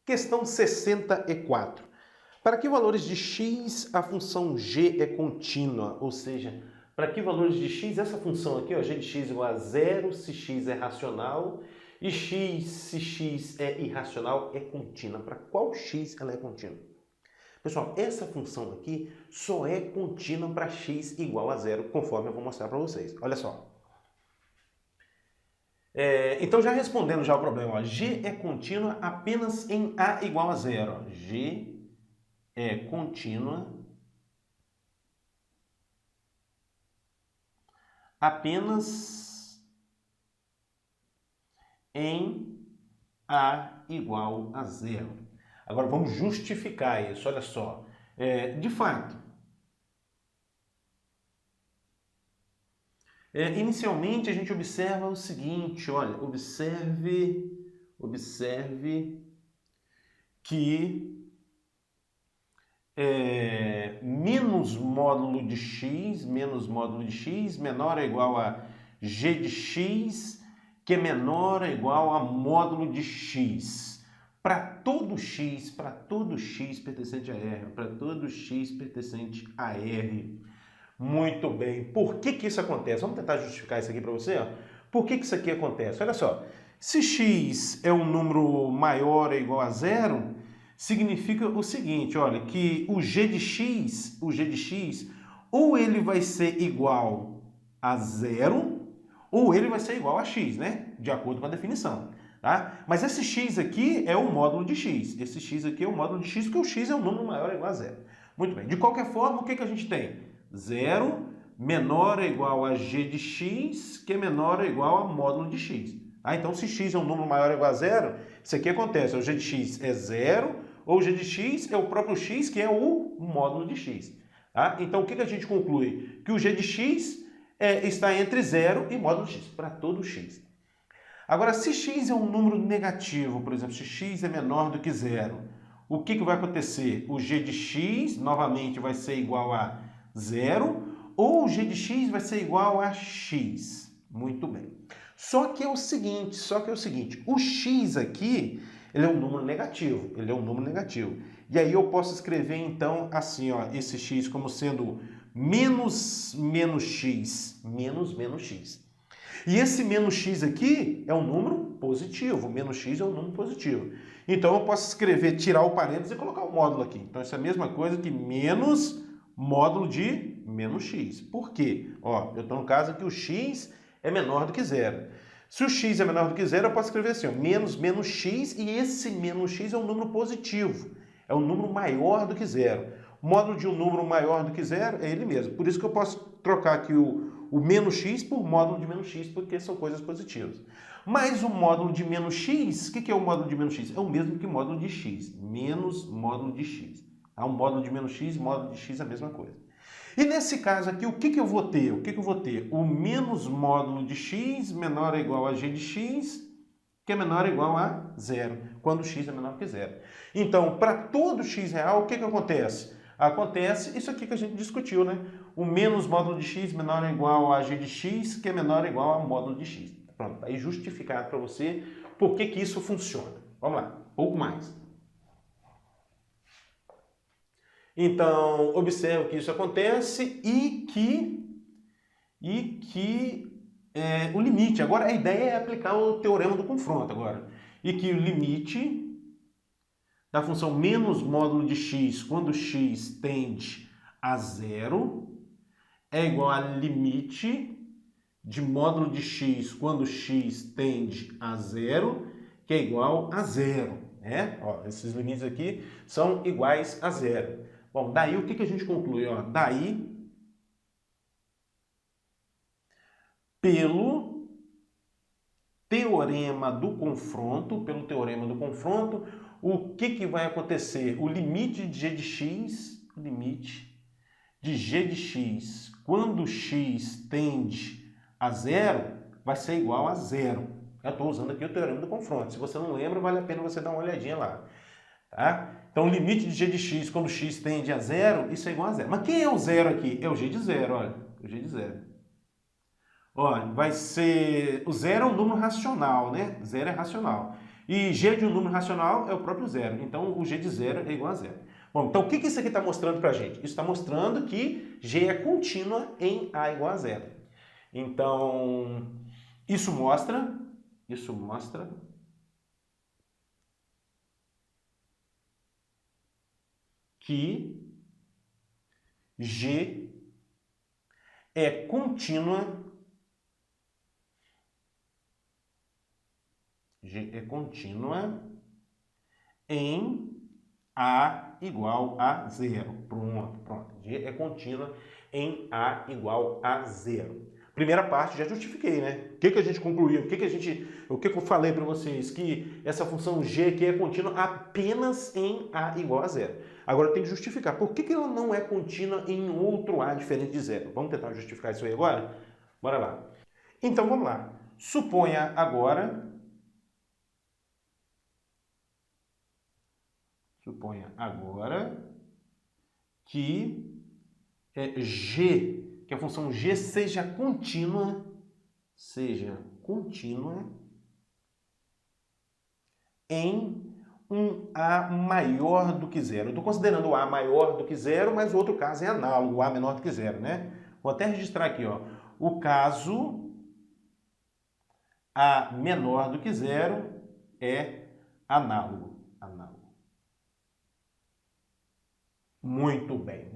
Questão 64. Para que valores de x a função g é contínua? Ou seja, para que valores de x essa função aqui, ó, g de x igual a zero se x é racional e x se x é irracional é contínua. Para qual x ela é contínua? Pessoal, essa função aqui só é contínua para x igual a zero, conforme eu vou mostrar para vocês. Olha só. Então, já respondendo já o problema, ó, g é contínua apenas em a igual a zero. Ó. G é contínua apenas em a igual a zero. Agora, vamos justificar isso, olha só. De fato, inicialmente a gente observa o seguinte, olha, observe que menos módulo de x menor ou igual a g de x, que é menor ou igual a módulo de x. Para todo x pertencente a R, para todo x pertencente a R. Muito bem. Por que isso acontece? Vamos tentar justificar isso aqui para você. Ó. Por que isso aqui acontece? Olha só. Se x é um número maior ou igual a zero, significa o seguinte, olha, que o g de x, ou ele vai ser igual a zero, ou ele vai ser igual a x, né? De acordo com a definição. Tá? Mas esse x aqui é o módulo de x. Esse x aqui é o módulo de x, porque o x é um número maior ou igual a zero. Muito bem. De qualquer forma, o que a gente tem? 0 menor ou igual a g de x, que é menor ou igual a módulo de x. Tá? Então, se x é um número maior ou igual a zero, isso aqui acontece. O g de x é 0, ou o g de x é o próprio x, que é o módulo de x. Tá? Então, o que a gente conclui? Que o g de x está entre 0 e módulo de x, para todo x. Agora, se x é um número negativo, por exemplo, se x é menor do que 0, o que vai acontecer? O g de x, novamente, vai ser igual a 0, ou o g de x vai ser igual a x. Muito bem. Só que é o seguinte, o x aqui, ele é um número negativo, E aí eu posso escrever, então, assim, ó, esse x como sendo menos x. E esse menos x aqui é um número positivo, menos x é um número positivo. Então eu posso escrever, tirar o parênteses e colocar o módulo aqui. Então isso é a mesma coisa que menos módulo de menos x. Por quê? Ó, eu estou no caso que o x é menor do que zero. Se o x é menor do que zero, eu posso escrever assim, ó, menos x, e esse menos x é um número positivo. É um número maior do que zero. O módulo de um número maior do que zero é ele mesmo. Por isso que eu posso trocar aqui o menos x por módulo de menos x, porque são coisas positivas. Mas o módulo de menos x, o que é o módulo de menos x? É o mesmo que o módulo de x, menos módulo de x. Tá? O módulo de menos x e módulo de x é a mesma coisa. E nesse caso aqui, o que eu vou ter? O menos módulo de x menor ou igual a g de x, que é menor ou igual a zero, quando x é menor que zero. Então, para todo x real, o que acontece? Acontece isso aqui que a gente discutiu, né? O menos módulo de x menor ou igual a g de x, que é menor ou igual a módulo de x. Pronto, aí justificado para você por que isso funciona. Vamos lá, um pouco mais. Então, observe que isso acontece e que o limite. Agora, a ideia é aplicar o teorema do confronto agora. E que o limite da função menos módulo de x quando x tende a zero é igual a limite de módulo de x quando x tende a zero, que é igual a zero. Né? Ó, esses limites aqui são iguais a zero. Bom, daí o que a gente conclui? Ó? Daí, pelo teorema do confronto, o que vai acontecer? O limite de g de x, quando x tende a zero, vai ser igual a zero. Eu estou usando aqui o teorema do confronto. Se você não lembra, vale a pena você dar uma olhadinha lá. Tá? Então, o limite de g de x, quando x tende a zero, isso é igual a zero. Mas quem é o zero aqui? É o g de zero, olha. O g de zero. Olha, vai ser... O zero é um número racional, né? Zero é racional. E g de um número racional é o próprio zero. Então, o g de zero é igual a zero. Bom, então o que isso aqui está mostrando para a gente? Isso está mostrando que g é contínua em a igual a zero. Então, isso mostra que g é contínua em a igual a zero. Pronto. G é contínua em a igual a zero. Primeira parte, já justifiquei, né? O que a gente concluiu? O que eu falei para vocês? Que essa função g aqui é contínua apenas em a igual a zero. Agora tem que justificar. Por que ela não é contínua em outro a diferente de zero? Vamos tentar justificar isso aí agora? Bora lá. Então, vamos lá. Suponha agora que g, que a função g seja contínua em um a maior do que zero. Eu estou considerando o a maior do que zero, mas o outro caso é análogo, o a menor do que zero, né? Vou até registrar aqui, ó, o caso a menor do que zero é análogo. Muito bem.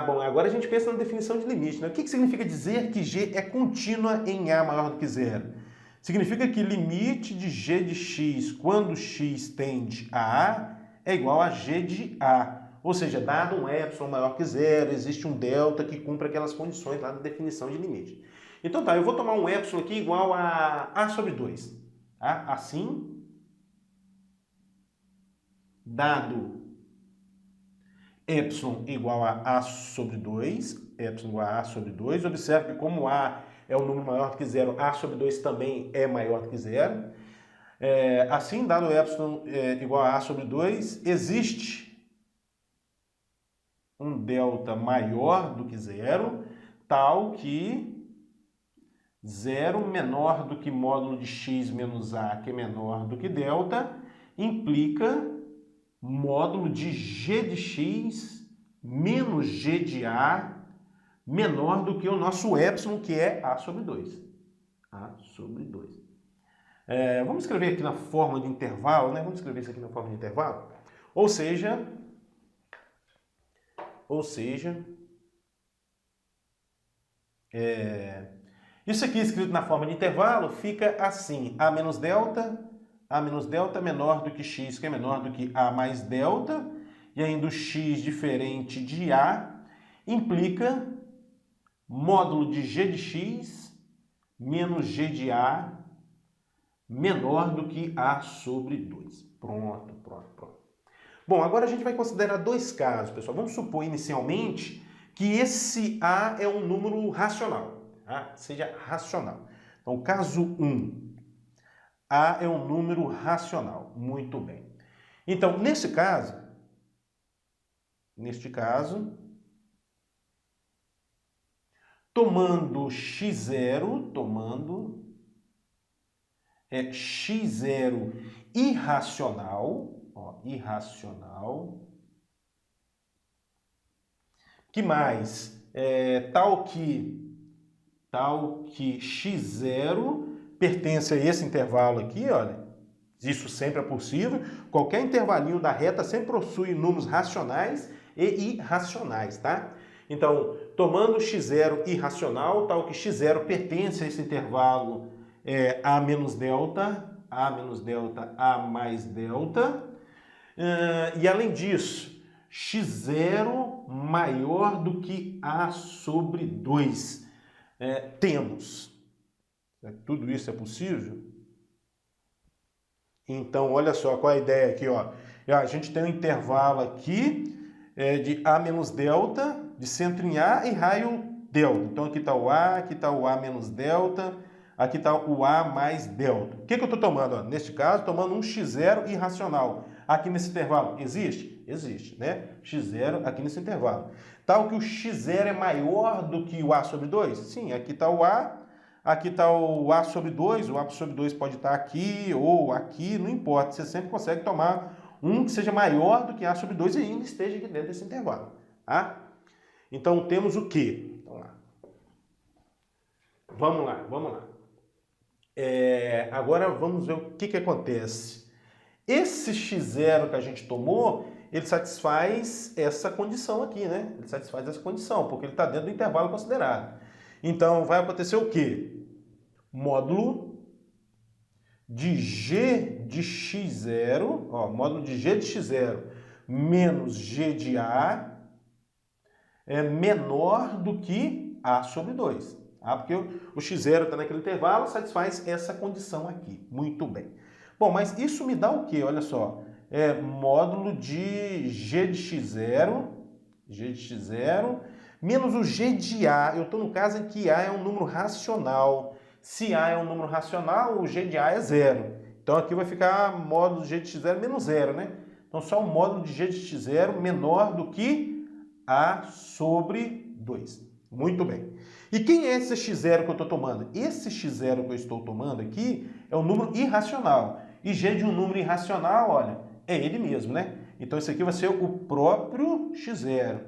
Bom, agora a gente pensa na definição de limite, né? O que significa dizer que g é contínua em a maior do que zero? Significa que limite de g de x quando x tende a a é igual a g de a. Ou seja, dado um epsilon maior que zero, existe um delta que cumpre aquelas condições lá da definição de limite. Então tá, eu vou tomar um epsilon aqui igual a sobre 2. Tá? Assim, dado epsilon igual a sobre 2, observe que como a é um número maior do que zero, a sobre 2 também é maior do que zero. Assim, dado epsilon igual a sobre 2, existe um delta maior do que zero, tal que zero menor do que módulo de x menos a, que é menor do que delta, implica módulo de g de x menos g de a menor do que o nosso epsilon, que é a sobre 2. Vamos escrever aqui na forma de intervalo, né? Vamos escrever isso aqui na forma de intervalo. Ou seja, isso aqui escrito na forma de intervalo fica assim: a menos delta menor do que x, que é menor do que a mais delta, e ainda o x diferente de a, implica módulo de g de x menos g de a menor do que a sobre 2. Pronto. Bom, agora a gente vai considerar dois casos, pessoal. Vamos supor inicialmente que esse a é um número racional, tá? Seja racional. Então, caso 1, a é um número racional. Muito bem. Então, neste caso, tomando x0, x0 irracional, que mais? Tal que x0 pertence a esse intervalo aqui, olha, isso sempre é possível, qualquer intervalinho da reta sempre possui números racionais e irracionais, tá? Então, tomando x0 irracional, tal que x0 pertence a esse intervalo a menos delta, a mais delta, e além disso, x0 maior do que a sobre 2. Temos. Tudo isso é possível? Então, olha só, qual é a ideia aqui, ó. A gente tem um intervalo aqui de a menos delta, de centro em a e raio delta. Então, aqui está o a menos delta, aqui está o a mais delta. O que eu estou tomando? Ó? Neste caso, tomando um x0 irracional. Aqui nesse intervalo, existe? Existe, né? x0 aqui nesse intervalo. Tal que o x0 é maior do que o a sobre 2? Sim, aqui está o a, aqui está o A sobre 2, o A sobre 2 pode estar aqui ou aqui, não importa, você sempre consegue tomar um que seja maior do que A sobre 2 e ainda esteja aqui dentro desse intervalo, tá? Então temos o quê? Então, vamos lá. Agora vamos ver o que acontece. Esse x0 que a gente tomou, ele satisfaz essa condição aqui, né? Ele satisfaz essa condição, porque ele está dentro do intervalo considerado. Então, vai acontecer o quê? Módulo de g de x0, ó, módulo de g de x0 menos g de a é menor do que a sobre 2. Tá? Porque o x0 está naquele intervalo, satisfaz essa condição aqui. Muito bem. Bom, mas isso me dá o quê? Olha só. Módulo de g de x0, menos o g de a. Eu estou no caso em que a é um número racional. Se a é um número racional, o g de a é 0. Então aqui vai ficar módulo de g de x0 menos 0, né? Então só o módulo de g de x0 menor do que a sobre 2. Muito bem. E quem é esse x0 que eu estou tomando? Esse x0 que eu estou tomando aqui é um número irracional. E g de um número irracional, olha, é ele mesmo, né? Então esse aqui vai ser o próprio x0.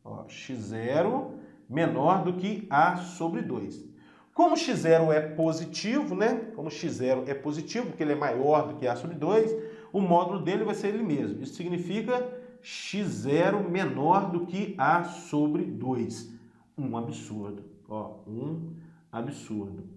Ó, x0 menor do que a sobre 2. Como x0 é positivo, né? Como x0 é positivo, porque ele é maior do que a sobre 2, o módulo dele vai ser ele mesmo. Isso significa x0 menor do que a sobre 2. Um absurdo. Ó, um absurdo.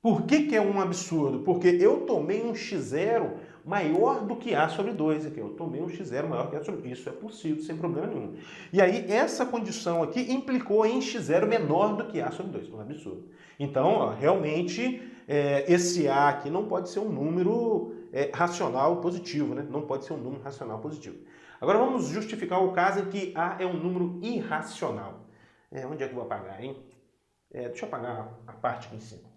Por que é um absurdo? Porque eu tomei um x0 maior do que a sobre 2 aqui. Eu tomei um x0 maior que a sobre 2. Isso é possível, sem problema nenhum. E aí, essa condição aqui implicou em x0 menor do que a sobre 2. Um absurdo. Então, ó, realmente, esse a aqui não pode ser um número racional positivo, né? Não pode ser um número racional positivo. Agora, vamos justificar o caso em que a é um número irracional. Onde é que eu vou apagar, hein? Deixa eu apagar a parte aqui em cima.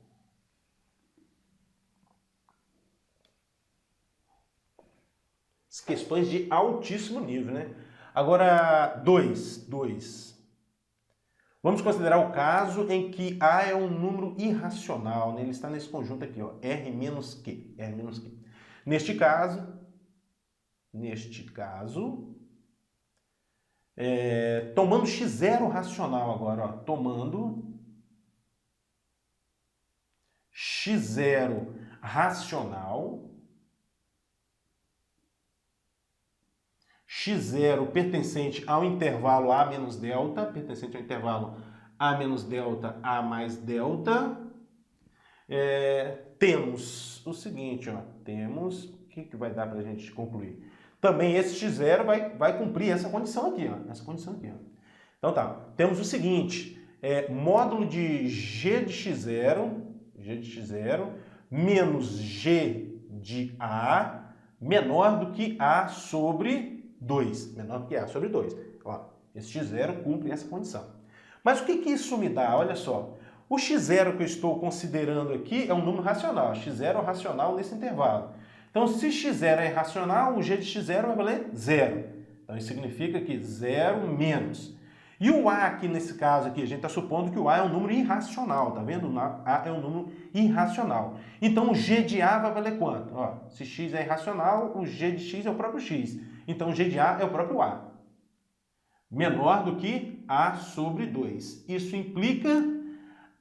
Questões de altíssimo nível, né? Agora, 2. Vamos considerar o caso em que A é um número irracional, né? Ele está nesse conjunto aqui, ó, R menos Q. Neste caso, tomando x0 racional agora, ó, tomando x0 racional, x0 pertencente ao intervalo A menos delta, pertencente ao intervalo A menos delta, A mais delta, temos o seguinte, ó, temos, o que vai dar para a gente concluir? Também esse x0 vai cumprir essa condição aqui, ó, Então tá, temos o seguinte, módulo de g de x0, menos g de a menor do que a sobre 2, menor do que a sobre 2. Ó, esse x0 cumpre essa condição. Mas o que isso me dá? Olha só, o x0 que eu estou considerando aqui é um número racional. x0 é racional nesse intervalo. Então, se x0 é irracional, o g de x0 vai valer 0. Então, isso significa que 0 menos. E o a aqui, nesse caso aqui, a gente está supondo que o a é um número irracional, tá vendo? A é um número irracional. Então, o g de a vai valer quanto? Ó, se x é irracional, o g de x é o próprio x. Então, g de a é o próprio a. Menor do que a sobre 2. Isso implica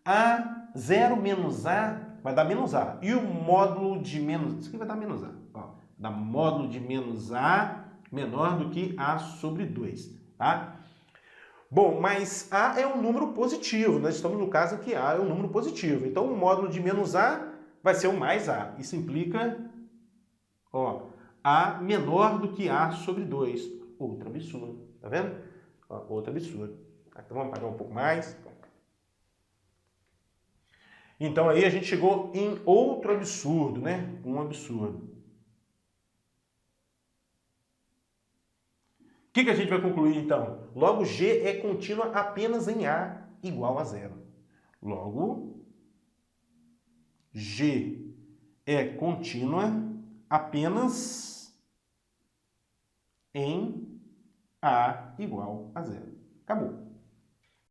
a 0 menos a vai dar menos a. E o módulo de menos... Isso aqui vai dar menos a. Ó, dá módulo de menos a menor do que a sobre 2. Tá? Bom, mas a é um número positivo. Nós estamos no caso que a é um número positivo. Então, o módulo de menos a vai ser o mais a. Isso implica, ó, a menor do que a sobre 2. Outro absurdo. Tá vendo? Ó, outro absurdo. Então, vamos apagar um pouco mais. Então, aí a gente chegou em outro absurdo, né? Um absurdo. O que a gente vai concluir, então? Logo, G é contínua apenas em A igual a 0. Logo, G é contínua apenas em A igual a 0. Acabou.